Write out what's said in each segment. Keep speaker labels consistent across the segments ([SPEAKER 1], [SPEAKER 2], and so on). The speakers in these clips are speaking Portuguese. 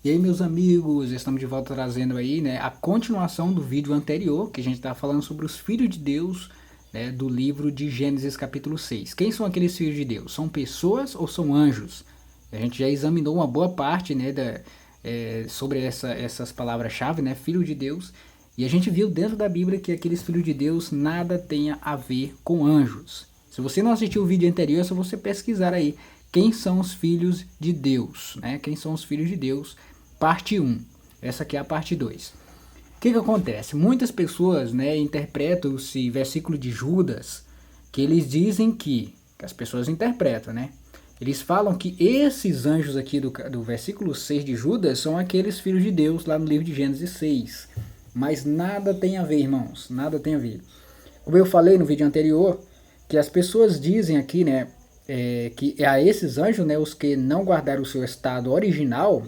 [SPEAKER 1] E aí, meus amigos, estamos de volta trazendo aí, né, a continuação do vídeo anterior, que a gente estava falando sobre os filhos de Deus, né, do livro de Gênesis capítulo 6. Quem são aqueles filhos de Deus? São pessoas ou são anjos? A gente já examinou uma boa parte, né, sobre essas palavras-chave, né, filho de Deus, e a gente viu dentro da Bíblia que aqueles filhos de Deus nada tenha a ver com anjos. Se você não assistiu o vídeo anterior, é só você pesquisar aí quem são os filhos de Deus, né? Quem são os filhos de Deus, parte 1. Essa aqui é a parte 2. O que acontece? Muitas pessoas, né, interpretam esse versículo de Judas, que eles dizem que as pessoas interpretam, né? Eles falam que esses anjos aqui do versículo 6 de Judas são aqueles filhos de Deus lá no livro de Gênesis 6. Mas nada tem a ver, irmãos, nada tem a ver. Como eu falei no vídeo anterior, que as pessoas dizem aqui, né, que a esses anjos, né, os que não guardaram o seu estado original,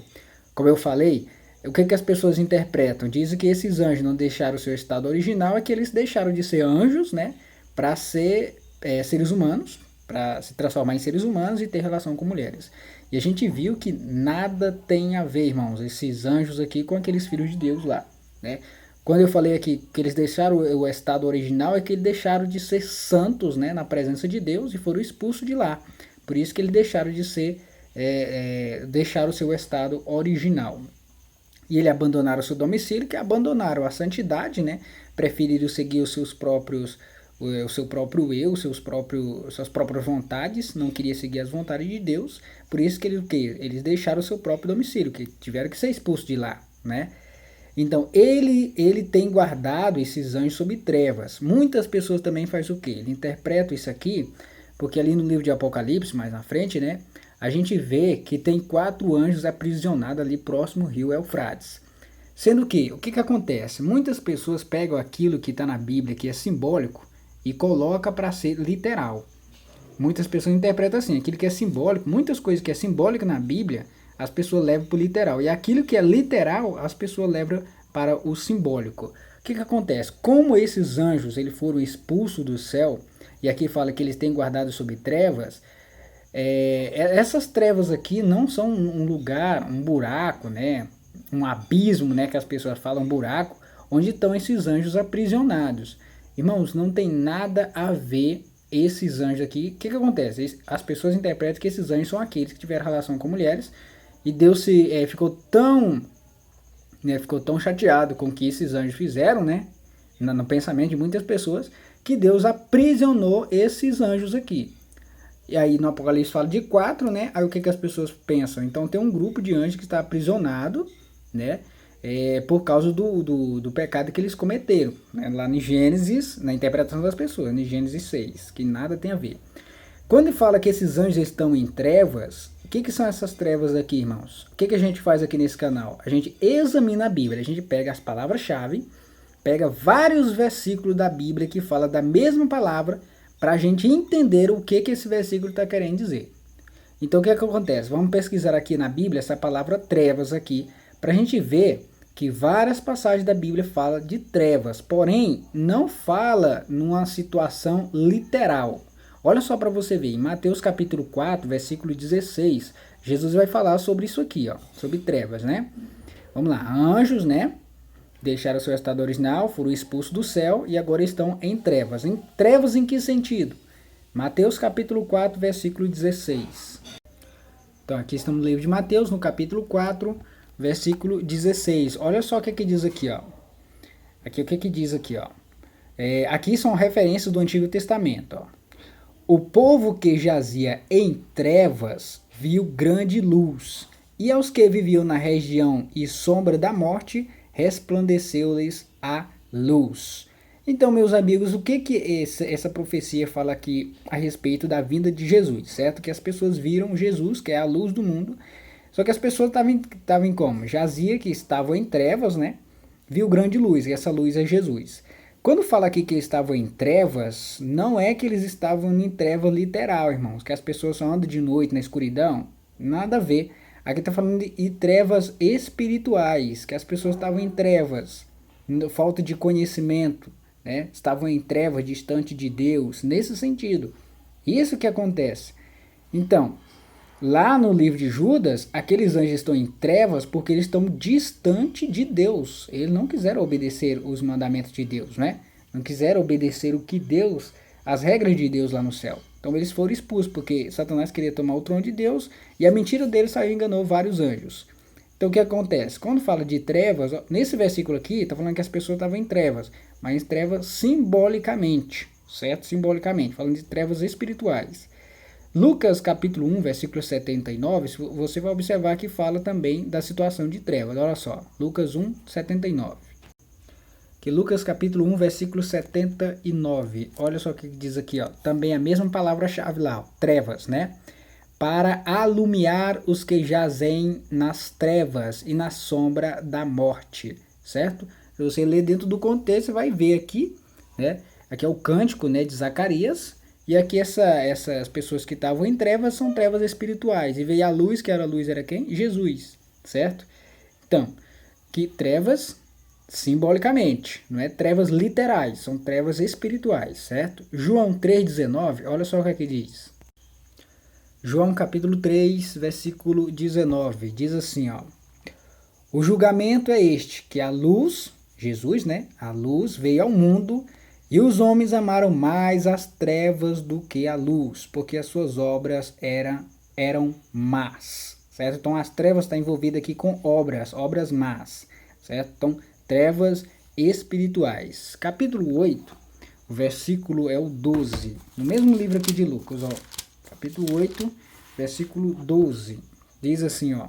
[SPEAKER 1] como eu falei, o que as pessoas interpretam? Dizem que esses anjos não deixaram o seu estado original, é que eles deixaram de ser anjos, né, para ser seres humanos, para se transformar em seres humanos e ter relação com mulheres. E a gente viu que nada tem a ver, irmãos, esses anjos aqui com aqueles filhos de Deus lá, né? Quando eu falei aqui que eles deixaram o estado original, é que eles deixaram de ser santos, né, na presença de Deus e foram expulsos de lá. Por isso que eles deixaram de ser, deixaram o seu estado original. E eles abandonaram o seu domicílio, que abandonaram a santidade, né, preferiram seguir os seus próprios, o seu próprio eu, suas próprias vontades, não queria seguir as vontades de Deus. Por isso que eles deixaram o seu próprio domicílio, que tiveram que ser expulsos de lá, né? Então, ele tem guardado esses anjos sob trevas. Muitas pessoas também fazem o quê? Ele interpreta isso aqui, porque ali no livro de Apocalipse, mais na frente, né, a gente vê que tem 4 anjos aprisionados ali próximo ao rio Eufrates. Sendo que, o que acontece? Muitas pessoas pegam aquilo que está na Bíblia, que é simbólico, e colocam para ser literal. Muitas pessoas interpretam assim, aquilo que é simbólico, muitas coisas que é simbólico na Bíblia, as pessoas levam para o literal. E aquilo que é literal, as pessoas levam para o simbólico. O que acontece? Como esses anjos eles foram expulsos do céu, e aqui fala que eles têm guardado sob trevas, essas trevas aqui não são um lugar, um buraco, né? Um abismo, né? Que as pessoas falam buraco, onde estão esses anjos aprisionados. Irmãos, não tem nada a ver esses anjos aqui. O que acontece? As pessoas interpretam que esses anjos são aqueles que tiveram relação com mulheres, e Deus ficou tão chateado com o que esses anjos fizeram, né, no pensamento de muitas pessoas, que Deus aprisionou esses anjos aqui. E aí no Apocalipse fala de 4, né? Aí o que as pessoas pensam? Então tem um grupo de anjos que está aprisionado, né, por causa do pecado que eles cometeram, né, lá em Gênesis, na interpretação das pessoas, em Gênesis 6, que nada tem a ver. Quando fala que esses anjos estão em trevas, o que são essas trevas aqui, irmãos? O que a gente faz aqui nesse canal? A gente examina a Bíblia, a gente pega as palavras-chave, pega vários versículos da Bíblia que fala da mesma palavra, para a gente entender o que esse versículo está querendo dizer. Então o que acontece? Vamos pesquisar aqui na Bíblia essa palavra trevas aqui, para a gente ver que várias passagens da Bíblia falam de trevas, porém não fala numa situação literal. Olha só para você ver, em Mateus capítulo 4, versículo 16, Jesus vai falar sobre isso aqui, ó, sobre trevas, né? Vamos lá, anjos, né? Deixaram seu estado original, foram expulsos do céu e agora estão em trevas. Em trevas em que sentido? Mateus capítulo 4, versículo 16. Então aqui estamos no livro de Mateus, no capítulo 4, versículo 16. Olha só o que diz aqui, ó. Aqui o que diz aqui, ó. Aqui são referências do Antigo Testamento, ó. O povo que jazia em trevas viu grande luz, e aos que viviam na região e sombra da morte, resplandeceu-lhes a luz. Então, meus amigos, o que essa profecia fala aqui a respeito da vinda de Jesus, certo? Que as pessoas viram Jesus, que é a luz do mundo, só que as pessoas estavam em como? Jazia, que estavam em trevas, né? Viu grande luz, e essa luz é Jesus. Quando fala aqui que eles estavam em trevas, não é que eles estavam em treva literal, irmãos, que as pessoas só andam de noite na escuridão, nada a ver. Aqui está falando de trevas espirituais, que as pessoas estavam em trevas, falta de conhecimento, né? Estavam em trevas, distante de Deus, nesse sentido. Isso que acontece. Então, Lá no livro de Judas, aqueles anjos estão em trevas porque eles estão distante de Deus. Eles não quiseram obedecer os mandamentos de Deus, né? Não quiseram obedecer o que Deus, as regras de Deus lá no céu. Então eles foram expulsos porque Satanás queria tomar o trono de Deus e a mentira dele saiu e enganou vários anjos. Então o que acontece? Quando fala de trevas, nesse versículo aqui, está falando que as pessoas estavam em trevas, mas em trevas simbolicamente, certo? Simbolicamente, falando de trevas espirituais. Lucas capítulo 1, versículo 79, você vai observar que fala também da situação de trevas. Olha só, Lucas 1, 79. Que Lucas capítulo 1, versículo 79. Olha só o que diz aqui, ó. Também a mesma palavra-chave lá, ó, trevas, né? Para alumiar os que jazem nas trevas e na sombra da morte, certo? Se você ler dentro do contexto, você vai ver aqui, né? Aqui é o cântico, né, de Zacarias, e aqui essas pessoas que estavam em trevas são trevas espirituais, e veio a luz, que era a luz, era quem? Jesus, certo? Então, que trevas simbolicamente, não é trevas literais, são trevas espirituais, certo? João 3,19, olha só o que aqui diz. João capítulo 3, versículo 19, diz assim, ó. O julgamento é este, que a luz, Jesus, né? A luz veio ao mundo e os homens amaram mais as trevas do que a luz, porque as suas obras eram más, certo? Então as trevas está envolvida aqui com obras más, certo? Então trevas espirituais. Capítulo 8, o versículo é o 12, no mesmo livro aqui de Lucas, ó. Capítulo 8, versículo 12, diz assim, ó.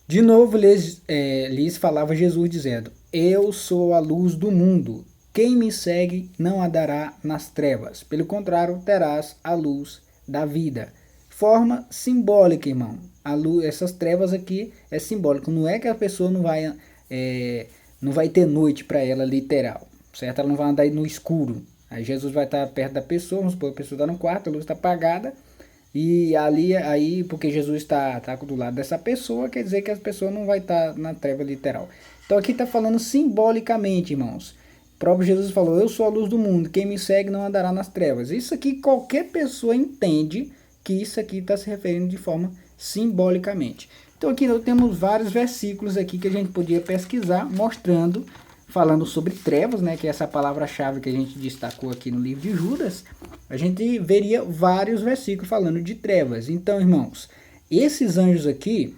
[SPEAKER 1] De novo lhes falava Jesus dizendo, eu sou a luz do mundo, quem me segue não andará nas trevas, pelo contrário, terás a luz da vida. Forma simbólica, irmão. A luz, essas trevas aqui é simbólico, não é que a pessoa não vai ter noite para ela, literal, certo? Ela não vai andar no escuro. Aí Jesus vai estar perto da pessoa, vamos supor, a pessoa está no quarto, a luz está apagada, e aí, porque Jesus está do lado dessa pessoa, quer dizer que a pessoa não vai estar na treva literal. Então aqui está falando simbolicamente, irmãos. O próprio Jesus falou, eu sou a luz do mundo, quem me segue não andará nas trevas. Isso aqui qualquer pessoa entende que isso aqui está se referindo de forma simbolicamente. Então aqui nós temos vários versículos aqui que a gente podia pesquisar, mostrando, falando sobre trevas, né, que é essa palavra-chave que a gente destacou aqui no livro de Judas, a gente veria vários versículos falando de trevas. Então, irmãos, esses anjos aqui,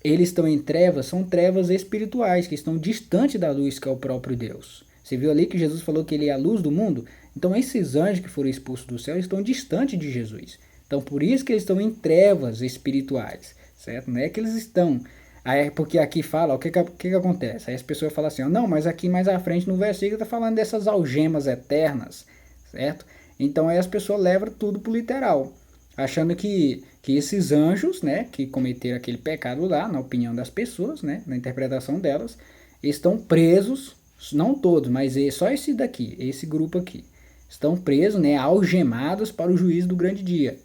[SPEAKER 1] eles estão em trevas, são trevas espirituais, que estão distante da luz, que é o próprio Deus. Você viu ali que Jesus falou que ele é a luz do mundo? Então, esses anjos que foram expulsos do céu estão distantes de Jesus. Então, por isso que eles estão em trevas espirituais, certo? Não é que eles estão... Aí, porque aqui fala, o que acontece? Aí as pessoas falam assim, não, mas aqui mais à frente no versículo está falando dessas algemas eternas, certo? Então aí as pessoas levam tudo para o literal, achando que esses anjos, né, que cometeram aquele pecado lá, na opinião das pessoas, né, na interpretação delas, estão presos, não todos, mas só esse daqui, esse grupo aqui, estão presos, né, algemados para o juízo do grande dia,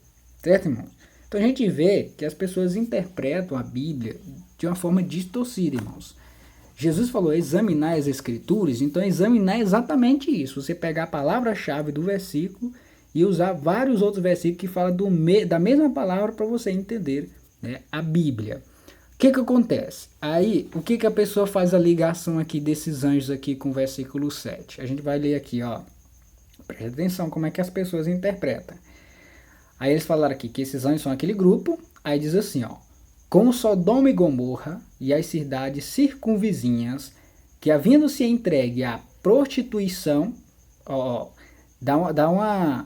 [SPEAKER 1] certo, irmãos? Então a gente vê que as pessoas interpretam a Bíblia de uma forma distorcida, irmãos. Jesus falou examinar as escrituras, então examinar exatamente isso. Você pegar a palavra-chave do versículo e usar vários outros versículos que falam da mesma palavra para você entender, né, a Bíblia. O que acontece? Aí, o que a pessoa faz a ligação aqui desses anjos aqui com o versículo 7? A gente vai ler aqui, ó. Presta atenção como é que as pessoas interpretam. Aí eles falaram aqui que esses anjos são aquele grupo, aí diz assim, ó. Com Sodoma e Gomorra e as cidades circunvizinhas, que havendo-se entregue à prostituição, ó, dá uma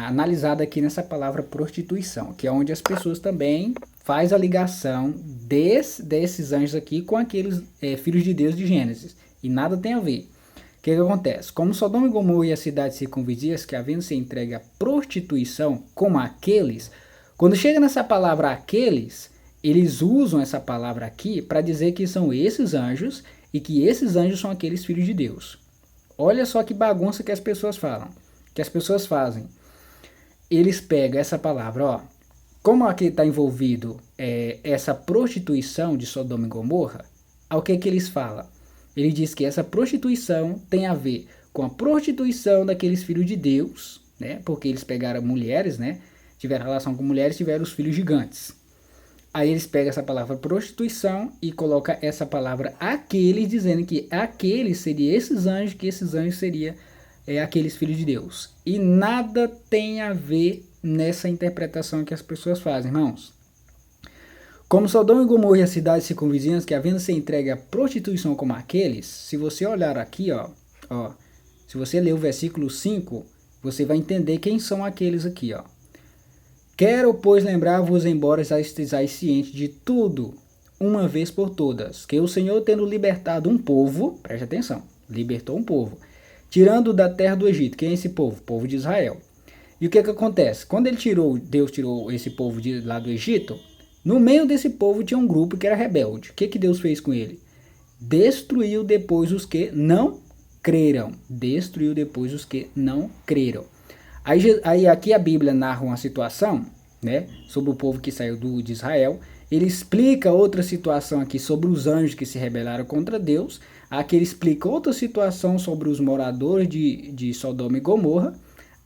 [SPEAKER 1] analisada aqui nessa palavra prostituição, que é onde as pessoas também faz a ligação desses anjos aqui com aqueles filhos de Deus de Gênesis, e nada tem a ver. O que acontece? Como Sodoma e Gomorra e as cidades circunvizinhas, que havendo-se entregue à prostituição, como aqueles... Quando chega nessa palavra aqueles, eles usam essa palavra aqui para dizer que são esses anjos e que esses anjos são aqueles filhos de Deus. Olha só que bagunça que as pessoas falam, que as pessoas fazem. Eles pegam essa palavra, ó, como aqui está envolvido essa prostituição de Sodoma e Gomorra, ao que eles falam? Ele diz que essa prostituição tem a ver com a prostituição daqueles filhos de Deus, né? Porque eles pegaram mulheres, né? tiveram relação com mulheres, tiveram os filhos gigantes. Aí eles pegam essa palavra prostituição e colocam essa palavra aqueles, dizendo que aqueles seriam esses anjos, que esses anjos seriam aqueles filhos de Deus. E nada tem a ver nessa interpretação que as pessoas fazem, irmãos. Como Sodoma e Gomorra e as cidades circunvizinhas, que havendo se entregue à prostituição como aqueles, se você olhar aqui, se você ler o versículo 5, você vai entender quem são aqueles aqui, ó. Quero, pois, lembrar-vos, embora já estejais cientes de tudo, uma vez por todas, que o Senhor, tendo libertado um povo, preste atenção, libertou um povo, tirando da terra do Egito. Quem é esse povo? O povo de Israel. E o que acontece? Quando Deus tirou esse povo lá do Egito, no meio desse povo tinha um grupo que era rebelde. O que Deus fez com ele? Destruiu depois os que não creram. Destruiu depois os que não creram. Aí aqui a Bíblia narra uma situação, né, sobre o povo que saiu de Israel. Ele explica outra situação aqui sobre os anjos que se rebelaram contra Deus. Aqui ele explica outra situação sobre os moradores de Sodoma e Gomorra.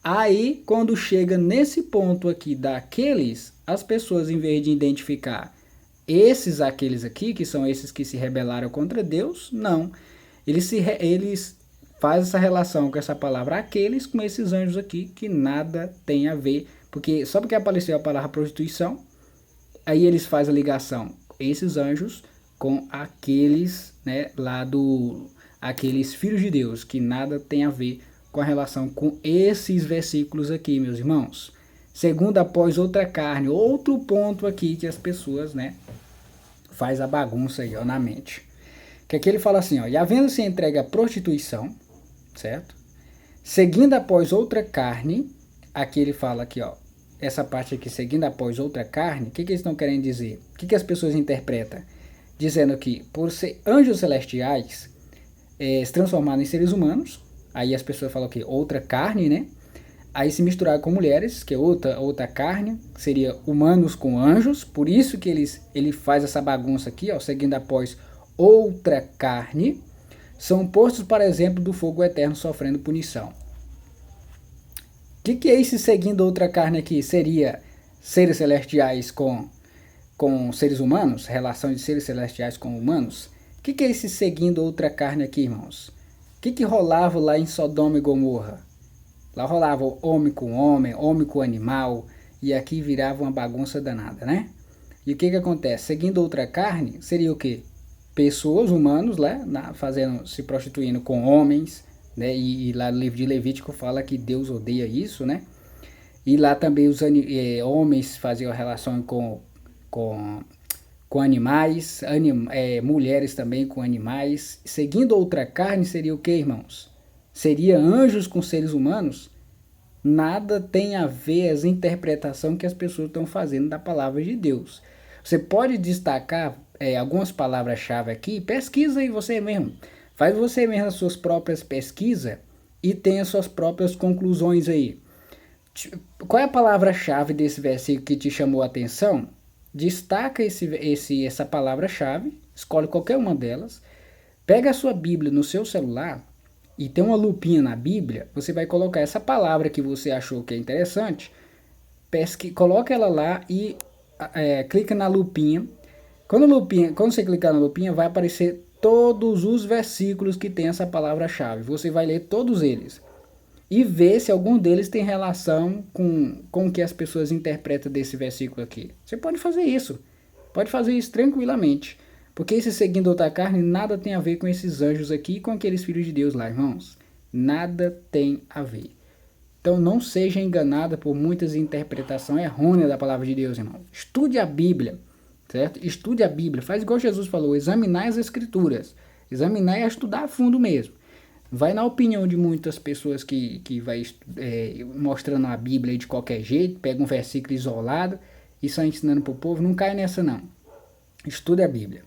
[SPEAKER 1] Aí, quando chega nesse ponto aqui daqueles, as pessoas, em vez de identificar aqueles aqui, que são esses que se rebelaram contra Deus, não. Eles fazem essa relação com essa palavra aqueles, com esses anjos aqui, que nada tem a ver. Porque só porque apareceu a palavra prostituição, aí eles fazem a ligação, esses anjos, com aqueles, né, aqueles filhos de Deus, que nada tem a ver com a relação com esses versículos aqui, meus irmãos. Segundo após outra carne, outro ponto aqui que as pessoas, né, faz a bagunça aí, ó, na mente. Que aqui ele fala assim, ó, e havendo-se entregue à prostituição, certo? Seguindo após outra carne, aqui ele fala aqui, ó, essa parte aqui, seguindo após outra carne, o que eles estão querendo dizer? O que as pessoas interpretam? Dizendo que por ser anjos celestiais, se transformaram em seres humanos, aí as pessoas falam que outra carne, né? Aí se misturaram com mulheres, que é outra carne, seria humanos com anjos, por isso que ele faz essa bagunça aqui, ó, seguindo após outra carne, são postos, por exemplo, do fogo eterno, sofrendo punição. O que é esse seguindo outra carne aqui? Seria seres celestiais com seres humanos? Relação de seres celestiais com humanos? O que é esse seguindo outra carne aqui, irmãos? O que rolava lá em Sodoma e Gomorra? Lá rolava homem com animal, e aqui virava uma bagunça danada, né? E o que acontece? Seguindo outra carne, seria o quê? Pessoas, humanos, né, se prostituindo com homens, né? E lá no livro de Levítico fala que Deus odeia isso, né? E lá também os homens faziam relação com animais, mulheres também com animais. Seguindo outra carne seria o que, irmãos? Seria anjos com seres humanos? Nada tem a ver as interpretações que as pessoas estão fazendo da palavra de Deus. Você pode destacar algumas palavras-chave aqui, pesquisa aí você mesmo. Faz você mesmo as suas próprias pesquisas e tenha suas próprias conclusões aí. Qual é a palavra-chave desse versículo que te chamou a atenção? Destaca essa palavra-chave, escolhe qualquer uma delas, pega a sua Bíblia no seu celular e tem uma lupinha na Bíblia, você vai colocar essa palavra que você achou que é interessante, coloca ela lá e clica na lupinha. Quando você clicar na lupinha, vai aparecer todos os versículos que tem essa palavra-chave. Você vai ler todos eles e ver se algum deles tem relação com o que as pessoas interpretam desse versículo aqui. Você pode fazer isso tranquilamente, porque esse seguindo outra carne nada tem a ver com esses anjos aqui e com aqueles filhos de Deus lá, irmãos. Nada tem a ver. Então não seja enganada por muitas interpretações errôneas da palavra de Deus, irmão. Estude a Bíblia, certo? Estude a Bíblia, faz igual Jesus falou, examinai as escrituras, examinar é estudar a fundo mesmo. Vai na opinião de muitas pessoas que vai mostrando a Bíblia de qualquer jeito, pega um versículo isolado e só ensinando para o povo, não cai nessa não. Estude a Bíblia.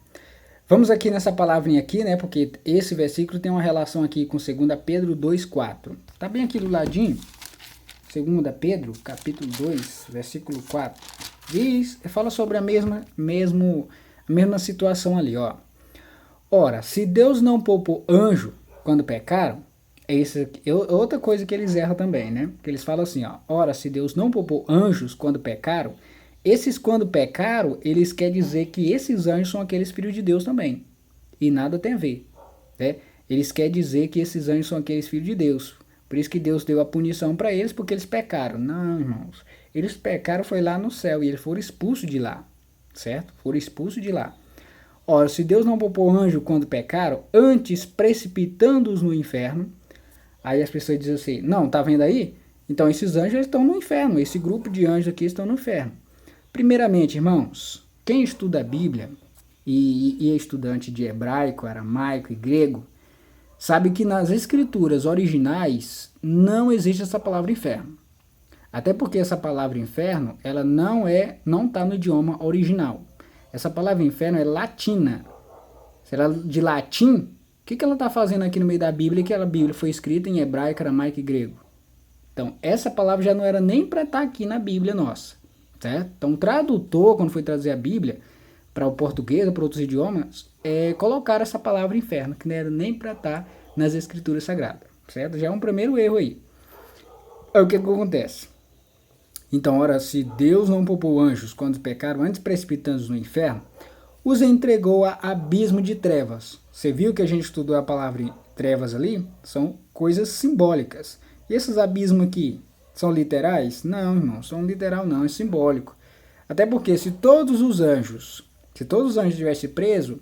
[SPEAKER 1] Vamos aqui nessa palavrinha aqui, né, porque esse versículo tem uma relação aqui com 2 Pedro 2,4. Tá bem aqui do ladinho, 2 Pedro, capítulo 2, versículo 4. Fala sobre a mesma situação ali, ó. Ora, se Deus não poupou anjo quando pecaram, É isso aqui. Outra coisa que eles erram também, né? Que eles falam assim, ó. Ora, se Deus não poupou anjos quando pecaram, esses quando pecaram, eles querem dizer que esses anjos são aqueles filhos de Deus também. E nada tem a ver, né? Eles querem dizer que esses anjos são aqueles filhos de Deus. Por isso que Deus deu a punição para eles, porque eles pecaram. Não, irmãos. Eles pecaram foi lá no céu e eles foram expulsos de lá, certo? Foram expulsos de lá. Ora, se Deus não poupou anjo quando pecaram, antes precipitando-os no inferno. Aí as pessoas dizem assim, não, tá vendo aí? Então esses anjos estão no inferno, esse grupo de anjos aqui estão no inferno. Primeiramente, irmãos, quem estuda a Bíblia e é estudante de hebraico, aramaico e grego, sabe que nas escrituras originais não existe essa palavra inferno. Até porque essa palavra inferno, ela não está no idioma original. Essa palavra inferno é latina. Será de latim? O que ela está fazendo aqui no meio da Bíblia, que a Bíblia foi escrita em hebraico, aramaico e grego? Então, essa palavra já não era nem para estar aqui na Bíblia nossa, certo? Então, o tradutor, quando foi traduzir a Bíblia para o português ou para outros idiomas, colocaram essa palavra inferno, que não era nem para estar nas escrituras sagradas, certo? Já é um primeiro erro aí. Aí o que acontece? Então, ora, se Deus não poupou anjos quando pecaram, antes precipitando-os no inferno, os entregou a abismo de trevas. Você viu que a gente estudou a palavra trevas ali? São coisas simbólicas. E esses abismos aqui são literais? Não, irmão, são literal não, é simbólico. Até porque se todos os anjos tivessem presos,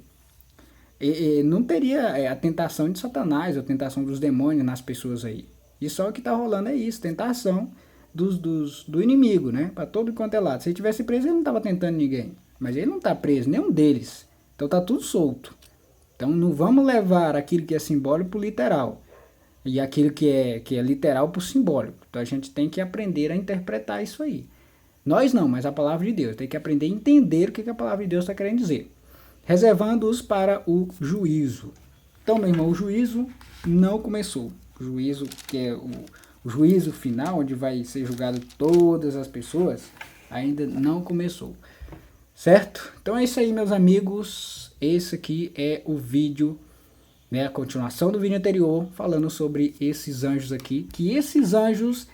[SPEAKER 1] não teria a tentação de Satanás, a tentação dos demônios nas pessoas aí. E só o que está rolando é isso, tentação do inimigo, né? Para todo quanto é lado. Se ele tivesse preso, ele não estava tentando ninguém. Mas ele não está preso, nenhum deles. Então tá tudo solto. Então não vamos levar aquilo que é simbólico para o literal. E aquilo que é literal para o simbólico. Então a gente tem que aprender a interpretar isso aí. Nós não, mas a palavra de Deus. Tem que aprender a entender o que a palavra de Deus está querendo dizer. Reservando-os para o juízo. Então, meu irmão, o juízo não começou. O juízo, que é o juízo final, onde vai ser julgado todas as pessoas, ainda não começou. Certo? Então é isso aí, meus amigos. Esse aqui é o vídeo, né, a continuação do vídeo anterior, falando sobre esses anjos aqui. Que esses anjos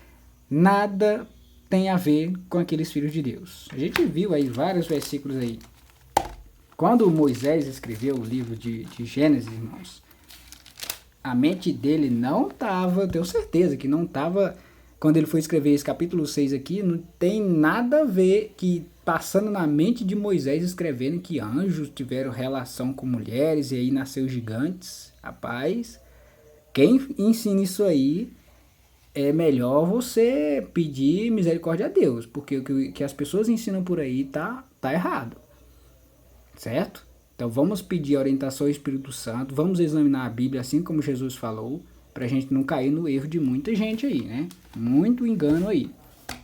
[SPEAKER 1] nada tem a ver com aqueles filhos de Deus. A gente viu aí vários versículos aí. Quando Moisés escreveu o livro de Gênesis, irmãos, a mente dele não estava, tenho certeza que não estava, quando ele foi escrever esse capítulo 6 aqui, não tem nada a ver que passando na mente de Moisés escrevendo que anjos tiveram relação com mulheres e aí nasceu gigantes. Rapaz, quem ensina isso aí, é melhor você pedir misericórdia a Deus, porque o que as pessoas ensinam por aí tá errado. Certo? Então vamos pedir a orientação ao Espírito Santo, vamos examinar a Bíblia assim como Jesus falou, para a gente não cair no erro de muita gente aí, né? Muito engano aí.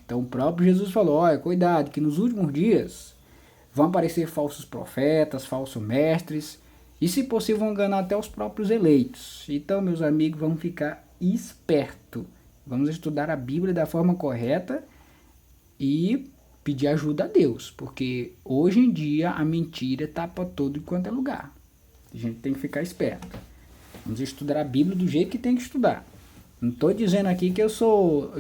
[SPEAKER 1] Então o próprio Jesus falou, olha, cuidado, que nos últimos dias vão aparecer falsos profetas, falsos mestres, e se possível vão enganar até os próprios eleitos. Então, meus amigos, vamos ficar espertos. Vamos estudar a Bíblia da forma correta e pedir ajuda a Deus, porque hoje em dia a mentira está para todo e quanto é lugar. A gente tem que ficar esperto. Vamos estudar a Bíblia do jeito que tem que estudar. Não estou dizendo aqui que eu sou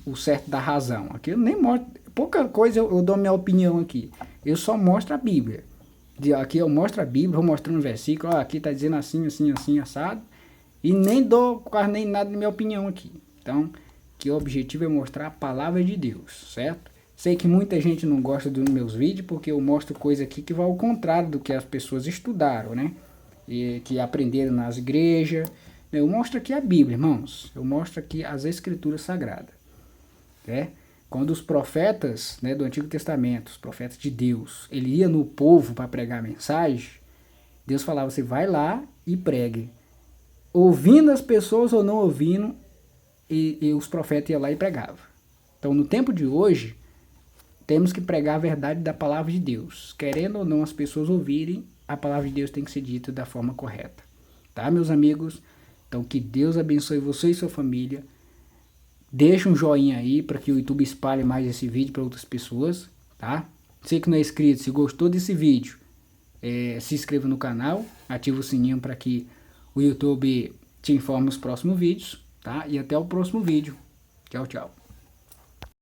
[SPEAKER 1] o certo da razão. Aqui eu nem mostro, pouca coisa eu dou minha opinião aqui. Eu só mostro a Bíblia. Aqui eu mostro a Bíblia, vou mostrando um versículo, ó, aqui está dizendo assim, assim, assim, assado. E nem dou quase nem nada da minha opinião aqui. Então, que o objetivo é mostrar a palavra de Deus, certo? Sei que muita gente não gosta dos meus vídeos, porque eu mostro coisa aqui que vai ao contrário do que as pessoas estudaram, né? E que aprenderam nas igrejas. Eu mostro aqui a Bíblia, irmãos. Eu mostro aqui as Escrituras Sagradas. Né? Quando os profetas, né, do Antigo Testamento, os profetas de Deus, ele ia no povo para pregar a mensagem, Deus falava, você vai lá e pregue. Ouvindo as pessoas ou não ouvindo, e os profetas iam lá e pregavam. Então, no tempo de hoje, temos que pregar a verdade da palavra de Deus. Querendo ou não as pessoas ouvirem, a palavra de Deus tem que ser dita da forma correta. Tá, meus amigos? Então, que Deus abençoe você e sua família. Deixa um joinha aí para que o YouTube espalhe mais esse vídeo para outras pessoas. Tá? Você que não é inscrito, se gostou desse vídeo, se inscreva no canal, ativa o sininho para que o YouTube te informo nos próximos vídeos, tá? E até o próximo vídeo. Tchau, tchau.